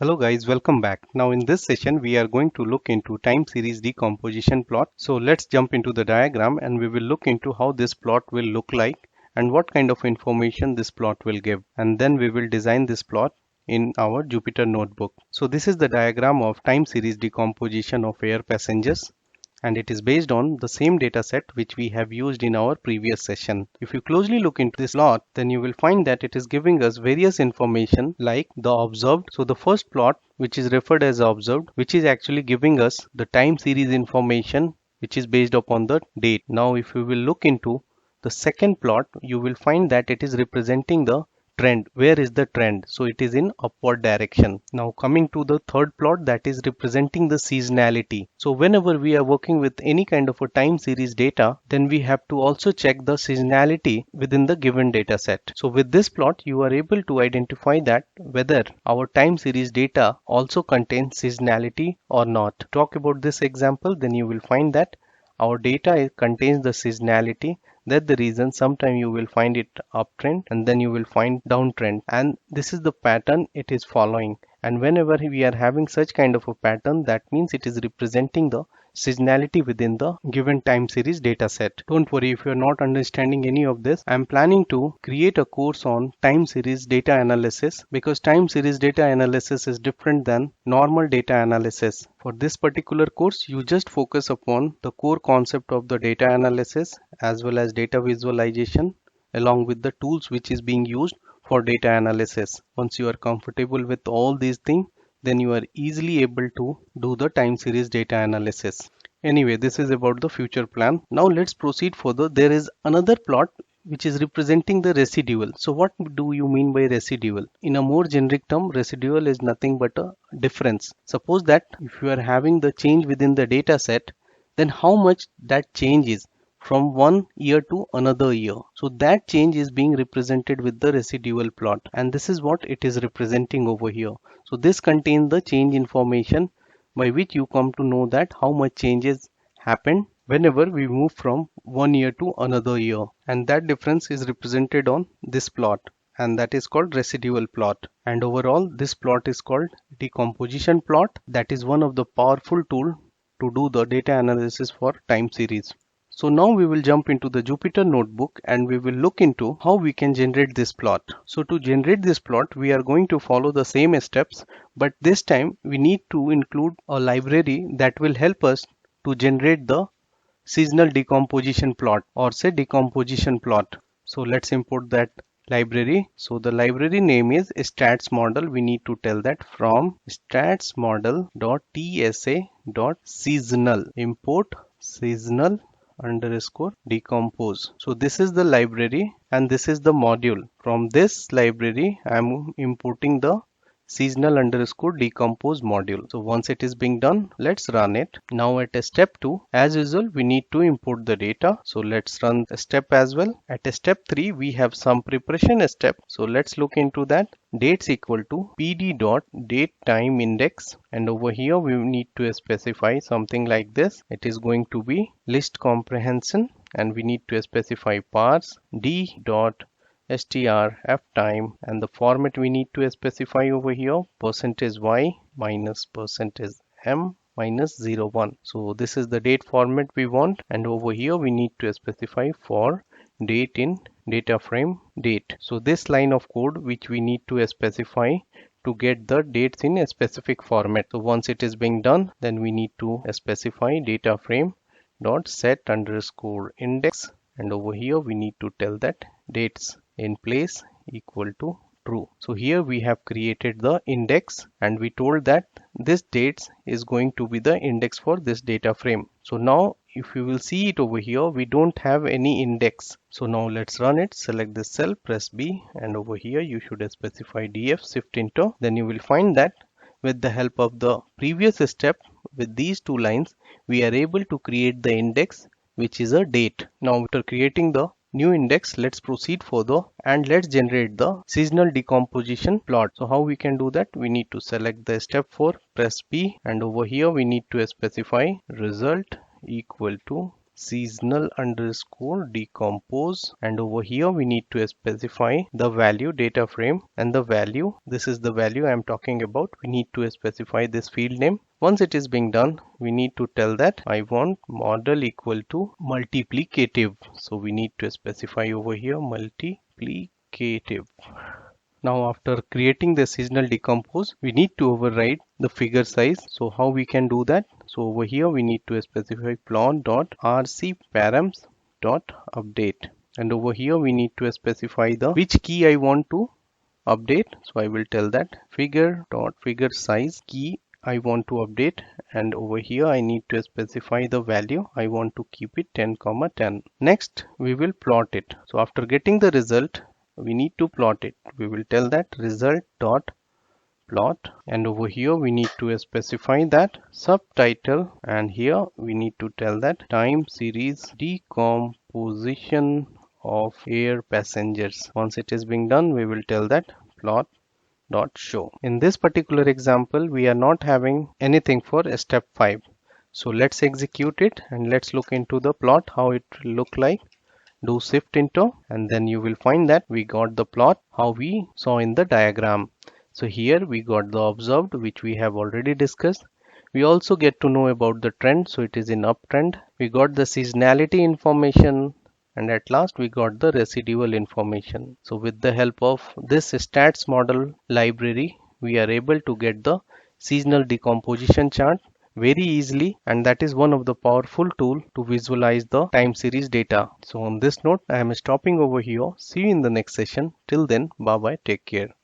Hello guys, welcome back. Now in this session we are going to look into time series decomposition plot. So let's jump into the diagram and we will look into how this plot will look like and what kind of information this plot will give. And then we will design this plot in our Jupyter notebook. So this is the diagram of time series decomposition of air passengers, and it is based on the same data set which we have used in our previous session. If you closely look into this plot, then you will find that it is giving us various information like the observed. So the first plot, which is referred as observed, which is actually giving us the time series information which is based upon the date. Now if you will look into the second plot, you will find that it is representing the trend. Where is the trend? So it is in upward direction. Now coming to the third plot, that is representing the seasonality. So whenever we are working with any kind of a time series data, then we have to also check the seasonality within the given data set. So with this plot, you are able to identify that whether our time series data also contains seasonality or not. To talk about this example, then you will find that our data contains the seasonality. That's the reason sometime you will find it uptrend and then you will find downtrend, and this is the pattern it is following. And whenever we are having such kind of a pattern, that means it is representing the seasonality within the given time series data set. Don't worry if you are not understanding any of this. I am planning to create a course on time series data analysis, because time series data analysis is different than normal data analysis. For this particular course, you just focus upon the core concept of the data analysis as well as data visualization along with the tools which is being used for data analysis. Once you are comfortable with all these things, then you are easily able to do the time series data analysis. Anyway, this is about the future plan. Now let's proceed further. There is another plot which is representing the residual. So what do you mean by residual? In a more generic term, residual is nothing but a difference. Suppose that if you are having the change within the data set, then how much that change is from one year to another year. So that change is being represented with the residual plot, and this is what it is representing over here. So this contains the change information by which you come to know that how much changes happen whenever we move from one year to another year, and that difference is represented on this plot, and that is called residual plot. And overall this plot is called decomposition plot. That is one of the powerful tool to do the data analysis for time series. So now we will jump into the Jupyter notebook and we will look into how we can generate this plot. So to generate this plot, we are going to follow the same steps, but this time we need to include a library that will help us to generate the seasonal decomposition plot, or say decomposition plot. So let's import that library. So the library name is stats model. We need to tell that from statsmodel.tsa.seasonal, import seasonal underscore decompose. So this is the library and this is the module. From this library I am importing the seasonal underscore decompose module. So once it is being done, let's run it. Now at step 2, as usual, we need to import the data. So let's run the step as well. At step 3, we have some preparation step. So let's look into that. Dates equal to pd dot date time index, and over here we need to specify something like this. It is going to be list comprehension, and we need to specify parse d dot strf time, and the format we need to specify over here %y minus %m minus 01. So this is the date format we want, and over here we need to specify for date in data frame date. So this line of code which we need to specify to get the dates in a specific format. So once it is being done, then we need to specify data frame dot set underscore index, and over here we need to tell that dates in place equal to true. So here we have created the index and we told that this dates is going to be the index for this data frame. So now if you will see it over here, we don't have any index. So now let's run it. Select this cell, press B, and over here you should specify df shift enter. Then you will find that with the help of the previous step, with these two lines, we are able to create the index which is a date. Now after creating the new index, let's proceed further and let's generate the seasonal decomposition plot. So how we can do that? We need to select the step 4, press B, and over here we need to specify result equal to seasonal underscore decompose, and over here we need to specify the value data frame, and the value, this is the value I am talking about. We need to specify this field name. Once it is being done, we need to tell that I want model equal to multiplicative, so we need to specify over here multiplicative. Now after creating the seasonal decompose, we need to override the figure size. So how we can do that? So over here we need to specify plot.rcparams.update, and over here we need to specify the which key I want to update. So I will tell that figure size key I want to update, and over here I need to specify the value. I want to keep it 10,10. Next we will plot it. So after getting the result, we need to plot it. We will tell that result dot plot, and over here we need to specify that subtitle, and here we need to tell that time series decomposition of air passengers. Once it is being done, we will tell that plot dot show. In this particular example, we are not having anything for step 5. So let's execute it and let's look into the plot, how it will look like. Do shift enter, and then you will find that we got the plot how we saw in the diagram. So here we got the observed, which we have already discussed. We also get to know about the trend, so it is in uptrend. We got the seasonality information, and at last we got the residual information. So with the help of this stats model library, we are able to get the seasonal decomposition chart very easily, and that is one of the powerful tool to visualize the time series data. So on this note, I am stopping over here. See you in the next session. Till then, bye bye, take care.